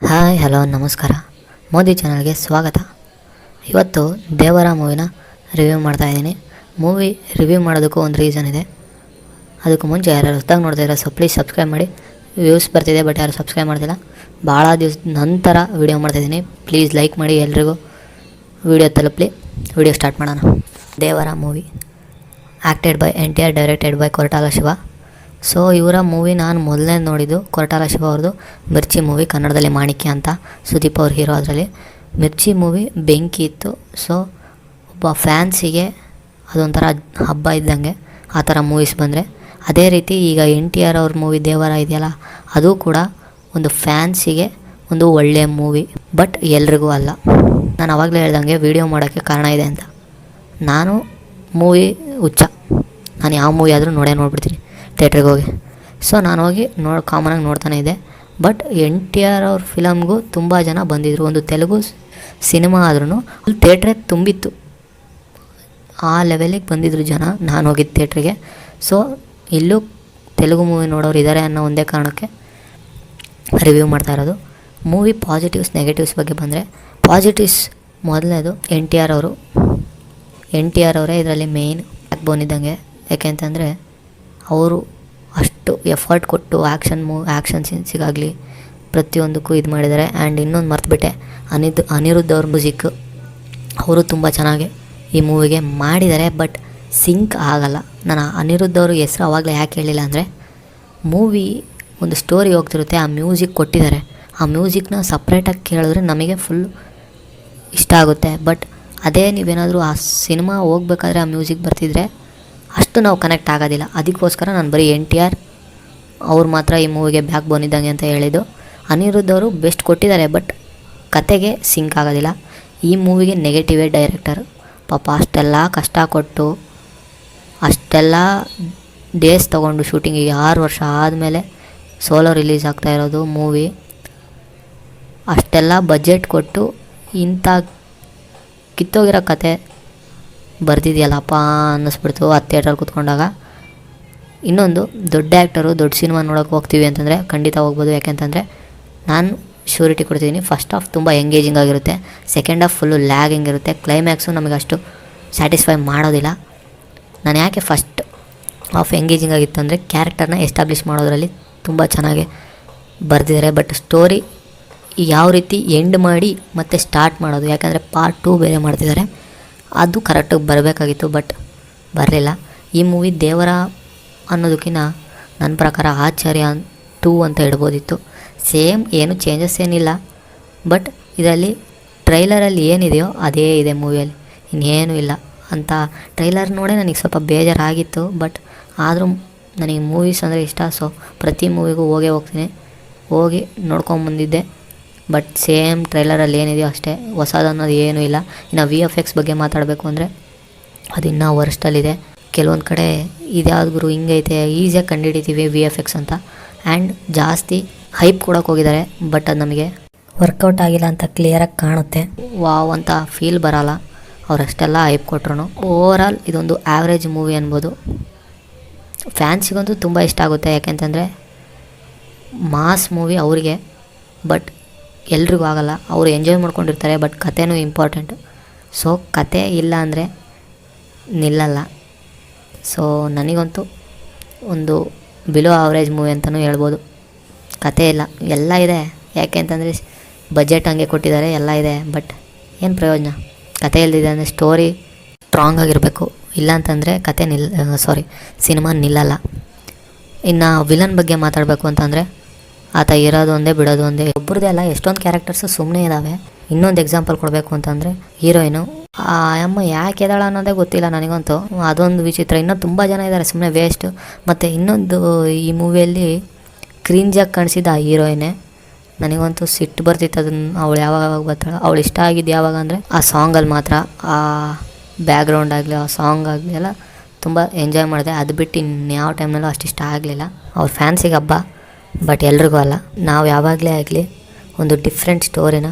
Hi hello ನಮಸ್ಕಾರ. ಮೋದಿ ಚಾನಲ್ಗೆ ಸ್ವಾಗತ. ಇವತ್ತು ದೇವರ ಮೂವಿನ ರಿವ್ಯೂ ಮಾಡ್ತಾಯಿದ್ದೀನಿ. ಮೂವಿ ರಿವ್ಯೂ ಮಾಡೋದಕ್ಕೂ ಒಂದು ರೀಸನ್ ಇದೆ. ಅದಕ್ಕೂ ಮುಂಚೆ ಯಾರು ಹೊಸದಾಗಿ ನೋಡ್ತಾ ಇರೋ ಪ್ಲೀಸ್ ಸಬ್ಸ್ಕ್ರೈಬ್ ಮಾಡಿ. ವ್ಯೂಸ್ ಬರ್ತಿದೆ ಬಟ್ ಯಾರು ಸಬ್ಸ್ಕ್ರೈಬ್ ಮಾಡ್ತಿಲ್ಲ. ಭಾಳ ದಿವಸ ನಂತರ ವೀಡಿಯೋ ಮಾಡ್ತಾಯಿದ್ದೀನಿ. ಪ್ಲೀಸ್ ಲೈಕ್ ಮಾಡಿ, ಎಲ್ರಿಗೂ ವೀಡಿಯೋ ತಲುಪಲಿ. ವೀಡಿಯೋ ಸ್ಟಾರ್ಟ್ ಮಾಡೋಣ. Devara movie acted by NTR, directed by Koratala Shiva. So ಇವರ ಮೂವಿ ನಾನು ಮೊದಲನೇ ನೋಡಿದ್ದು ಕೊರಟಾಲ ಶಿವ ಅವ್ರದ್ದು ಮಿರ್ಚಿ ಮೂವಿ, ಕನ್ನಡದಲ್ಲಿ ಮಾಣಿಕ್ಯ ಅಂತ. ಸುದೀಪ್ ಅವ್ರ ಹೀರೋ. ಅದರಲ್ಲಿ ಮಿರ್ಚಿ ಮೂವಿ ಬೆಂಕಿ ಇತ್ತು. ಸೊ ಒಬ್ಬ ಫ್ಯಾನ್ಸಿಗೆ ಅದೊಂಥರ ಹಬ್ಬ ಇದ್ದಂಗೆ ಆ ಥರ ಮೂವೀಸ್ ಬಂದರೆ, ಅದೇ ರೀತಿ ಈಗ NTR ಅವ್ರ ಮೂವಿ ದೇವರ ಇದೆಯಲ್ಲ, ಅದು ಕೂಡ ಒಂದು ಫ್ಯಾನ್ಸಿಗೆ ಒಂದು ಒಳ್ಳೆಯ ಮೂವಿ, ಬಟ್ ಎಲ್ರಿಗೂ ಅಲ್ಲ. ನಾನು ಆವಾಗಲೇ ಹೇಳ್ದಂಗೆ ವೀಡಿಯೋ ಮಾಡೋಕ್ಕೆ ಕಾರಣ ಇದೆ ಅಂತ. ನಾನು ಮೂವಿ ಹುಚ್ಚ. ನಾನು ಯಾವ ಮೂವಿ ಆದರೂ ನೋಡ್ಬಿಡ್ತೀನಿ ಥಿಯೇಟ್ರಿಗೆ ಹೋಗಿ. ಸೊ ನಾನು ಹೋಗಿ ಕಾಮನಾಗಿ ನೋಡ್ತಾನೆ ಇದ್ದೆ. ಬಟ್ NTR ಅವ್ರ ಫಿಲಮ್ಗೂ ತುಂಬ ಜನ ಬಂದಿದ್ದರು. ಒಂದು ತೆಲುಗು ಸಿನಿಮಾ ಆದ್ರೂ ಅಲ್ಲಿ ಥಿಯೇಟ್ರೇ ತುಂಬಿತ್ತು. ಆ ಲೆವೆಲಿಗೆ ಬಂದಿದ್ದರು ಜನ. ನಾನು ಹೋಗಿದ್ದು ಥಿಯೇಟ್ರಿಗೆ. ಸೊ ಇಲ್ಲೂ ತೆಲುಗು ಮೂವಿ ನೋಡೋರು ಇದ್ದಾರೆ ಅನ್ನೋ ಒಂದೇ ಕಾರಣಕ್ಕೆ ರಿವ್ಯೂ ಮಾಡ್ತಾ ಇರೋದು. ಮೂವಿ ಪಾಸಿಟಿವ್ಸ್ ನೆಗೆಟಿವ್ಸ್ ಬಗ್ಗೆ ಬಂದರೆ, ಪಾಸಿಟಿವ್ಸ್ ಮೊದಲನೇದು NTR ಅವರು. NTR ಅವರೇ ಇದರಲ್ಲಿ ಮೇಯ್ನ್ ಬ್ಯಾಕ್ ಇದ್ದಂಗೆ. ಯಾಕೆಂತಂದರೆ ಅವರು ಅಷ್ಟು ಎಫರ್ಟ್ ಕೊಟ್ಟು ಆ್ಯಕ್ಷನ್ ಸೀನ್ಸಿಗಾಗಲಿ ಪ್ರತಿಯೊಂದಕ್ಕೂ ಇದು ಮಾಡಿದ್ದಾರೆ. ಆ್ಯಂಡ್ ಇನ್ನೊಂದು ಮರ್ತುಬಿಟ್ಟೆ, ಅನಿರುದ್ಧ್ ಅವ್ರ ಮ್ಯೂಸಿಕ್ ಅವರು ತುಂಬ ಚೆನ್ನಾಗಿ ಈ ಮೂವಿಗೆ ಮಾಡಿದ್ದಾರೆ. ಬಟ್ ಸಿಂಕ್ ಆಗಲ್ಲ. ನಾನು ಅನಿರುದ್ಧ್ ಅವ್ರ ಹೆಸರು ಆವಾಗಲೇ ಯಾಕೆ ಹೇಳಿಲ್ಲ ಅಂದರೆ, ಮೂವಿ ಒಂದು ಸ್ಟೋರಿ ಹೋಗ್ತಿರುತ್ತೆ, ಆ ಮ್ಯೂಸಿಕ್ ಕೊಟ್ಟಿದ್ದಾರೆ. ಆ ಮ್ಯೂಸಿಕ್ನ ಸಪ್ರೇಟಾಗಿ ಕೇಳಿದ್ರೆ ನಮಗೆ ಫುಲ್ ಇಷ್ಟ ಆಗುತ್ತೆ. ಬಟ್ ಅದೇ ನೀವೇನಾದರೂ ಆ ಸಿನಿಮಾ ಹೋಗ್ಬೇಕಾದ್ರೆ ಆ ಮ್ಯೂಸಿಕ್ ಬರ್ತಿದ್ರೆ ಅಷ್ಟು ನಾವು ಕನೆಕ್ಟ್ ಆಗೋದಿಲ್ಲ. ಅದಕ್ಕೋಸ್ಕರ ನಾನು ಬರೀ NTR ಅವ್ರು ಮಾತ್ರ ಈ ಮೂವಿಗೆ ಬ್ಯಾಕ್ ಬೋನ್ ಇದ್ದಂಗೆ ಅಂತ ಹೇಳಿದ್ದು. ಅನಿರುದ್ಧ್ ಅವರು ಬೆಸ್ಟ್ ಕೊಟ್ಟಿದ್ದಾರೆ, ಬಟ್ ಕತೆಗೆ ಸಿಂಕ್ ಆಗೋದಿಲ್ಲ. ಈ ಮೂವಿಗೆ ನೆಗೆಟಿವೇ ಡೈರೆಕ್ಟರ್. ಪಾಪ ಅಷ್ಟೆಲ್ಲ ಕಷ್ಟ ಕೊಟ್ಟು ಅಷ್ಟೆಲ್ಲ ಡೇಸ್ ತೊಗೊಂಡು ಶೂಟಿಂಗಿಗೆ 6 ವರ್ಷ ಆದಮೇಲೆ ಸೋಲೋ ರಿಲೀಸ್ ಆಗ್ತಾ ಇರೋದು ಮೂವಿ. ಅಷ್ಟೆಲ್ಲ ಬಜೆಟ್ ಕೊಟ್ಟು ಇಂಥ ಕಿತ್ತೋಗಿರೋ ಕತೆ ಬರ್ತಿದೆಯಲ್ಲಪ್ಪ ಅನ್ನಿಸ್ಬಿಡ್ತು ಆ ಥಿಯೇಟ್ರಲ್ಲಿ ಕೂತ್ಕೊಂಡಾಗ. ಇನ್ನೊಂದು, ದೊಡ್ಡ ಆ್ಯಕ್ಟರು ದೊಡ್ಡ ಸಿನಿಮಾ ನೋಡೋಕೆ ಹೋಗ್ತೀವಿ ಅಂತಂದರೆ ಖಂಡಿತ ಹೋಗ್ಬೋದು. ಯಾಕೆಂತಂದರೆ ನಾನು ಶ್ಯೂರಿಟಿ ಕೊಡ್ತಿದ್ದೀನಿ, ಫಸ್ಟ್ ಹಾಫ್ ತುಂಬ ಎಂಗೇಜಿಂಗ್ ಆಗಿರುತ್ತೆ, ಸೆಕೆಂಡ್ ಹಾಫ್ ಫುಲ್ಲು ಲ್ಯಾಗಿಂಗ್ ಇರುತ್ತೆ. ಕ್ಲೈಮ್ಯಾಕ್ಸು ನಮಗೆ ಅಷ್ಟು ಸ್ಯಾಟಿಸ್ಫೈ ಮಾಡೋದಿಲ್ಲ. ನಾನು ಯಾಕೆ ಫಸ್ಟ್ ಹಾಫ್ ಎಂಗೇಜಿಂಗ್ ಆಗಿತ್ತು ಅಂದರೆ, ಕ್ಯಾರೆಕ್ಟರ್ನ ಎಸ್ಟಾಬ್ಲಿಷ್ ಮಾಡೋದ್ರಲ್ಲಿ ತುಂಬ ಚೆನ್ನಾಗಿ ಬರೆದಿದ್ದಾರೆ. ಬಟ್ ಸ್ಟೋರಿ ಯಾವ ರೀತಿ ಎಂಡ್ ಮಾಡಿ ಮತ್ತೆ ಸ್ಟಾರ್ಟ್ ಮಾಡೋದು, ಯಾಕಂದರೆ ಪಾರ್ಟ್ 2 ಬೇರೆ ಮಾಡ್ತಿದ್ದಾರೆ, ಅದು ಕರೆಕ್ಟಾಗಿ ಬರಬೇಕಾಗಿತ್ತು. ಬಟ್ ಬರಲಿಲ್ಲ. ಈ ಮೂವಿ ದೇವರ ಅನ್ನೋದಕ್ಕಿಂತ ನನ್ನ ಪ್ರಕಾರ ಆಚಾರ್ಯ 2 ಅಂತ ಇಡ್ಬೋದಿತ್ತು. ಸೇಮ್, ಏನು ಚೇಂಜಸ್ ಏನಿಲ್ಲ. ಬಟ್ ಇದರಲ್ಲಿ ಟ್ರೈಲರಲ್ಲಿ ಏನಿದೆಯೋ ಅದೇ ಇದೆ ಮೂವಿಯಲ್ಲಿ, ಇನ್ನೇನು ಇಲ್ಲ ಅಂತ. ಟ್ರೈಲರ್ ನೋಡೇ ನನಗೆ ಸ್ವಲ್ಪ ಬೇಜಾರಾಗಿತ್ತು. ಬಟ್ ಆದರೂ ನನಗೆ ಮೂವೀಸ್ ಅಂದರೆ ಇಷ್ಟ. ಸೊ ಪ್ರತಿ ಮೂವಿಗೂ ಹೋಗ್ತೀನಿ, ಹೋಗಿ ನೋಡ್ಕೊಂಬಂದಿದ್ದೆ. ಬಟ್ ಸೇಮ್ ಟ್ರೈಲರಲ್ಲಿ ಏನಿದೆಯೋ ಅಷ್ಟೇ, ಹೊಸದು ಅನ್ನೋದು ಏನೂ ಇಲ್ಲ. ಇನ್ನು VFX ಬಗ್ಗೆ ಮಾತಾಡಬೇಕು ಅಂದರೆ ಅದು ಇನ್ನೂ ವರ್ಸ್ಟಲ್ಲಿದೆ. ಕೆಲವೊಂದು ಕಡೆ ಇದ್ಯಾವ್ದು ಹಿಂಗೈತೆ ಈಸಿಯಾಗಿ ಕಂಡುಹಿಡಿತೀವಿ VFX ಅಂತ. ಆ್ಯಂಡ್ ಜಾಸ್ತಿ ಹೈಪ್ ಕೊಡೋಕೆ ಹೋಗಿದ್ದಾರೆ, ಬಟ್ ಅದು ನಮಗೆ ವರ್ಕೌಟ್ ಆಗಿಲ್ಲ ಅಂತ ಕ್ಲಿಯರಾಗಿ ಕಾಣುತ್ತೆ. ವಾವ್ ಅಂತ ಫೀಲ್ ಬರೋಲ್ಲ ಅವರಷ್ಟೆಲ್ಲ ಹೈಪ್ ಕೊಟ್ರು. ಓವರಾಲ್ ಇದೊಂದು ಆ್ಯಾವ್ರೇಜ್ ಮೂವಿ ಅನ್ಬೋದು. ಫ್ಯಾನ್ಸಿಗಂತೂ ತುಂಬ ಇಷ್ಟ ಆಗುತ್ತೆ, ಯಾಕೆಂತಂದರೆ ಮಾಸ್ ಮೂವಿ ಅವರಿಗೆ, ಬಟ್ ಎಲ್ರಿಗೂ ಆಗಲ್ಲ. ಅವರು ಎಂಜಾಯ್ ಮಾಡ್ಕೊಂಡಿರ್ತಾರೆ. But ಕತೆನೂ important. ಸೊ ಕತೆ ಇಲ್ಲ ಅಂದರೆ ನಿಲ್ಲಲ್ಲ. ಸೊ ನನಗಂತೂ ಒಂದು ಬಿಲೋ ಆವ್ರೇಜ್ ಮೂವಿ ಅಂತಲೂ ಹೇಳ್ಬೋದು. ಕತೆ ಇಲ್ಲ, ಎಲ್ಲ ಇದೆ. ಯಾಕೆ ಅಂತಂದರೆ ಬಜೆಟ್ ಹಂಗೆ ಕೊಟ್ಟಿದ್ದಾರೆ, ಎಲ್ಲ ಇದೆ. ಬಟ್ ಏನು ಪ್ರಯೋಜನ? ಕತೆ ಇಲ್ದಿದೆ ಅಂದರೆ ಸ್ಟೋರಿ ಸ್ಟ್ರಾಂಗ್ ಆಗಿರಬೇಕು. ಇಲ್ಲ ಅಂತಂದರೆ ಕತೆ ಸಿನಿಮಾ ನಿಲ್ಲಲ್ಲ. ಇನ್ನು ವಿಲನ್ ಬಗ್ಗೆ ಮಾತಾಡಬೇಕು ಅಂತಂದರೆ, ಆತ ಇರೋದು ಒಂದೇ ಬಿಡೋದು ಒಂದೇ. ಒಬ್ಬರದೇ ಅಲ್ಲ, ಎಷ್ಟೊಂದು ಕ್ಯಾರೆಕ್ಟರ್ಸು ಸುಮ್ಮನೆ ಇದ್ದಾವೆ. ಇನ್ನೊಂದು ಎಕ್ಸಾಂಪಲ್ ಕೊಡಬೇಕು ಅಂತಂದರೆ, ಹೀರೋಯಿನು ಆ ಅಮ್ಮ ಯಾಕೆ ಎದ್ದಾಳ ಅನ್ನೋದೇ ಗೊತ್ತಿಲ್ಲ ನನಗಂತೂ. ಅದೊಂದು ವಿಚಿತ್ರ. ಇನ್ನೂ ತುಂಬ ಜನ ಇದ್ದಾರೆ ಸುಮ್ಮನೆ ವೇಸ್ಟು. ಮತ್ತು ಇನ್ನೊಂದು, ಈ ಮೂವಿಯಲ್ಲಿ ಕ್ರಿಂಜಾಗಿ ಕಾಣಿಸಿದ ಆ ಹೀರೋಯಿನೇ ನನಗಂತೂ ಸಿಟ್ಟು ಬರ್ತಿತ್ತು. ಅದನ್ನು ಅವಳು ಯಾವಾಗ ಬರ್ತಾಳೆ. ಅವಳು ಇಷ್ಟ ಆಗಿದ್ದು ಯಾವಾಗ ಅಂದರೆ ಆ ಸಾಂಗಲ್ಲಿ ಮಾತ್ರ. ಆ ಬ್ಯಾಕ್ಗ್ರೌಂಡ್ ಆಗಲಿ, ಆ ಸಾಂಗ್ ಆಗಲಿ ಎಲ್ಲ ತುಂಬ ಎಂಜಾಯ್ ಮಾಡಿದೆ. ಅದು ಬಿಟ್ಟು ಇನ್ಯಾವ ಟೈಮ್ನಲ್ಲೂ ಅಷ್ಟು ಇಷ್ಟ ಆಗಲಿಲ್ಲ. ಅವ್ರ ಫ್ಯಾನ್ಸಿಗೆ ಹಬ್ಬ, ಬಟ್ ಎಲ್ರಿಗೂ ಅಲ್ಲ. ನಾವು ಯಾವಾಗಲೇ ಆಗಲಿ ಒಂದು ಡಿಫ್ರೆಂಟ್ ಸ್ಟೋರಿನ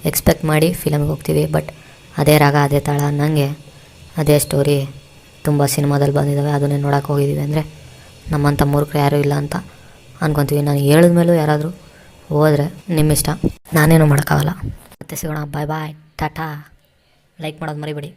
ಎಕ್ಸ್ಪೆಕ್ಟ್ ಮಾಡಿ ಫಿಲಮ್ಗೆ ಹೋಗ್ತೀವಿ. ಬಟ್ ಅದೇ ರಾಗ ಅದೇ ತಾಳ ಅನ್ನಂಗೆ ಅದೇ ಸ್ಟೋರಿ ತುಂಬ ಸಿನಿಮಾದಲ್ಲಿ ಬಂದಿದ್ದಾವೆ. ಅದನ್ನೇ ನೋಡೋಕೆ ಹೋಗಿದ್ದೀವಿ ಅಂದರೆ ನಮ್ಮಂಥ ಮೂರ್ಖರು ಯಾರೂ ಇಲ್ಲ ಅಂತ ಅನ್ಕೊತೀವಿ. ನಾನು ಹೇಳಿದ್ಮೇಲೂ ಯಾರಾದರೂ ಹೋದರೆ ನಿಮ್ಮಿಷ್ಟ, ನಾನೇನು ಮಾಡೋಕ್ಕಾಗಲ್ಲ. ಮತ್ತೆ ಸಿಗೋಣ, ಬಾಯ್ ಬಾಯ್, ಟಾಟಾ. ಲೈಕ್ ಮಾಡೋದು ಮರಿಬೇಡಿ.